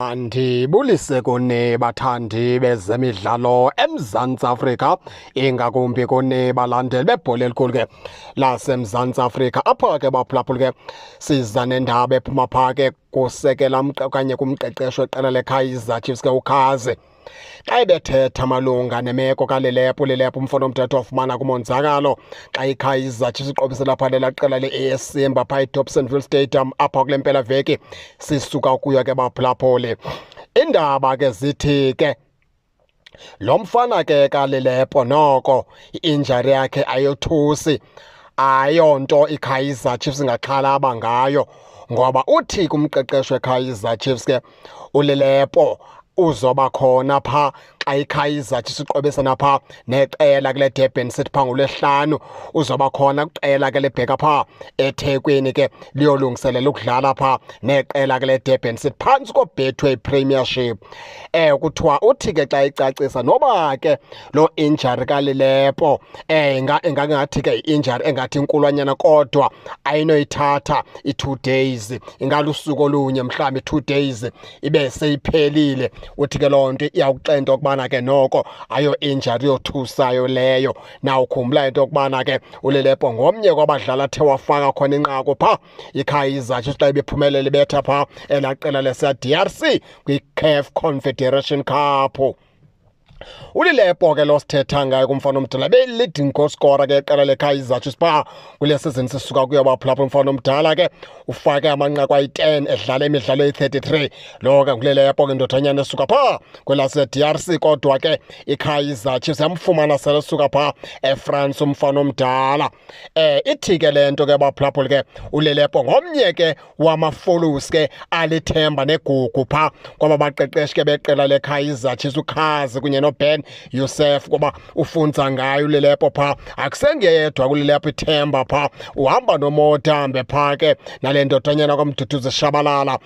Ndibulise kuni bathandi bezemidlalo eMzantsi Afrika, ingakumbi kuni balandeli bebhola elikhulu ke laseMzantsi Afrika. Apha ke baphulaphuli ke siza nendaba ephuma phaa ke kusekela okanye kumqeqesho weqela leKaizer Chiefs ke uKhazi. Xa ebethetha malunga nemeko kaLelepo umfana omthetho wafumana kumonzakalo xa iKaizer Chiefs iqobisela phaa lelaa qela le-AS Simba phaa eDobsonville Stadium apha kule mpelaveki sisuka kuyo ke baphulaphuli. Iindaba ke zithi ke lo mfana ke kaLelepo noko i-injury yakhe ayothusi, ayonto iKaizer Chiefs ingaxhalaba ngayo, ngoba uthi kumqeqesho weKaizer Chiefs ke uLelepo uzoba khona phaa xa iKaizer Chiefs iqobisana phaa neqela kule Durban City phaa ngoLwesihlanu. Uzoba khona kwiqela ke lebheka phaa eThekwini ke liyolungiselela ukudlala phaa neqela kule Durban City phantsi koBetway Premiership. Kuthiwa uthi ke xa icacisa noba ke lo injury kaLelepo ingangathi ke i-injury engathi inkulwanyana, kodwa ayinoyithatha i-2 days, ingalusuku olunye mhlawumbi 2 days ibe seyiphelile. Uthi ke loo nto iyawuxenta okubana ke noko ayo injury yothusayo leyo. Nawukhumbula into yokubana ke uLelepo ngomnye kwabadlali athe wafaka khona inqaku phaa iKaizer Chiefs xa ibephumelela ibetha phaa elaa qela lase-DRC kwi-CAF Confederation Cup. uLelepo ke lo sithetha ngayo kumfana omdala be-leading goal scorer ke iqela leKaizer Chiefs phaa kule season sisuka kuyo baphulaphula. Umfana omdala ke ufake amanqaku ayi-10 edlala imidlalo eyi-33. Lo ke nguLelepo ke ndodanyana esuka phaa kwelase-DRC, kodwa ke iKaizer Chiefs yamfumana sele esuka phaa eFrance umfana omdala. Ithi ke le nto ke baphulaphula ke uLelepo ngomnye ke wama-follows ke alithemba negugu phaa kwaba baqeqeshi ke beqela leKaizer Chiefs, uKhazi kunye Ben Yusuf, kuba ufunza ngayo uLelepo phaa. Akusengedwa kuLelepo ithemba phaa, uhamba noMotambe phaa ke nale ndodanyana kwaMduduzi Shabalala.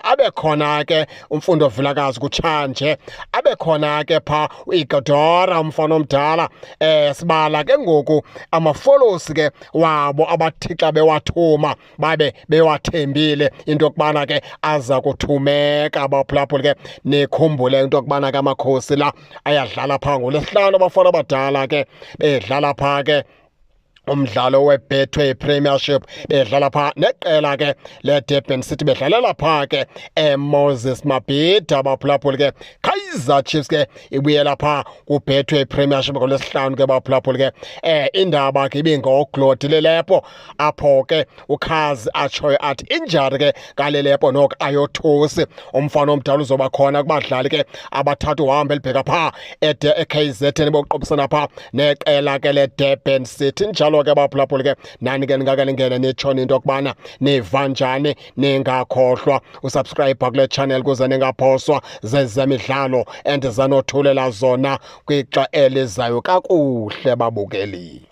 Abe khona ke umfundo Vilakazi Kutshanje, abe khona ke phaa uIgodora umfana omdala. Sibala ke ngoku ama-follows ke wabo abathi xa bewathuma babe bewathembile into yokubana ke aza kuthumeka baphulaphula ke. Nikhumbule into yokubana ke amakhosi la ayadlala phaa ngoLwesihlanu abafana abadala ke bedlala phaa ke umdlalo weBetway Premiership, bedlala phaa neqela ke leDurban City, bedlalela phaa ke Moses Mabhida baphulaphula ke. Kaizer Chiefs ke ibuyela phaa kuBetway Premiership ngoLwesihlanu ke baphulaphula ke. Indaba ke ibingoGlodi Lelepo, apho ke uKhazi atshoyo athi injury ke kaLelepo noko ayothusi. Umfana omdala uzoba khona kubadlali ke abathathu uhambe elibheka phaa eKZN boqobisana phaa neqela ke leDurban City. Njalo ke baphulaphula ke nani ke ningake ningene nitshona into yokubana niva njani, ningakhohlwa usubscribe kule channel kuze ningaphoswa zezemidlalo endizanothulela zona kwixa elizayo kakuhle babukeli.